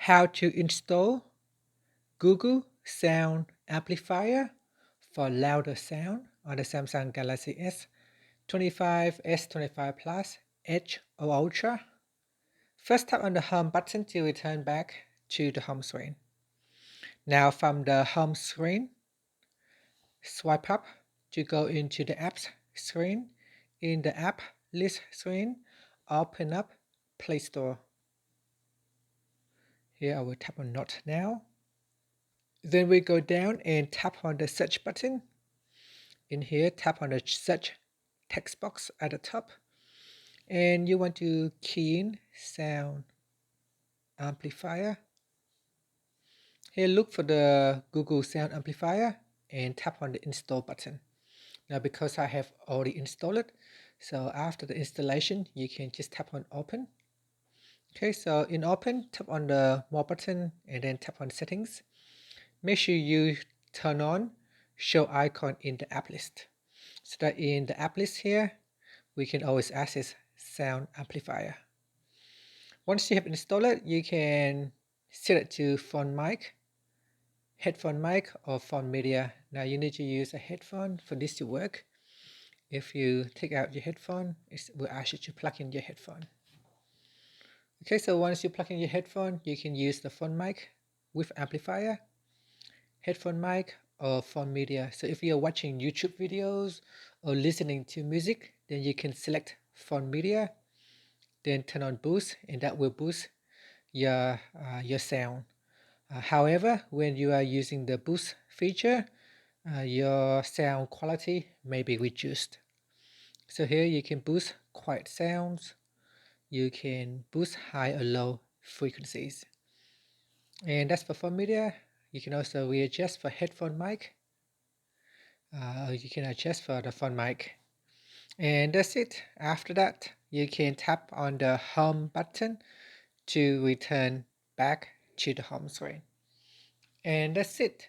how to install Google Sound Amplifier for louder sound on the Samsung Galaxy S25, S25 Plus, Edge or Ultra. First, tap on the Home button to return back to the home screen. Now from the home screen, swipe up to go into the apps screen. In the app list screen, open up Play Store. Here I will tap on Not Now. Then we go down and tap on the search button. In here, tap on the search text box at the top. And you want to key in Sound Amplifier. Here, look for the Google Sound Amplifier and tap on the Install button. Now, because I have already installed it, so after the installation, you can just tap on Open. Okay, so in Open, tap on the More button and then tap on Settings. Make sure you turn on Show Icon in the app list, so that in the app list here, we can always access Sound Amplifier. Once you have installed it, you can set it to phone mic, headphone mic, or phone media. Now you need to use a headphone for this to work. If you take out your headphone, it will ask you to plug in your headphone. Okay, so once you plug in your headphone, you can use the phone mic with amplifier, headphone mic, or phone media. So if you're watching YouTube videos or listening to music, then you can select phone media, then turn on boost, and that will boost your sound. However, when you are using the boost feature, your sound quality may be reduced. So here you can boost quiet sounds, you can boost high or low frequencies. And that's for phone media. You can also readjust for headphone mic. You can adjust for the phone mic. And that's it. After that, you can tap on the home button to return back to the home screen. And that's it.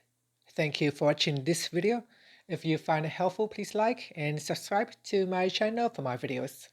Thank you for watching this video. If you find it helpful, please like and subscribe to my channel for my videos.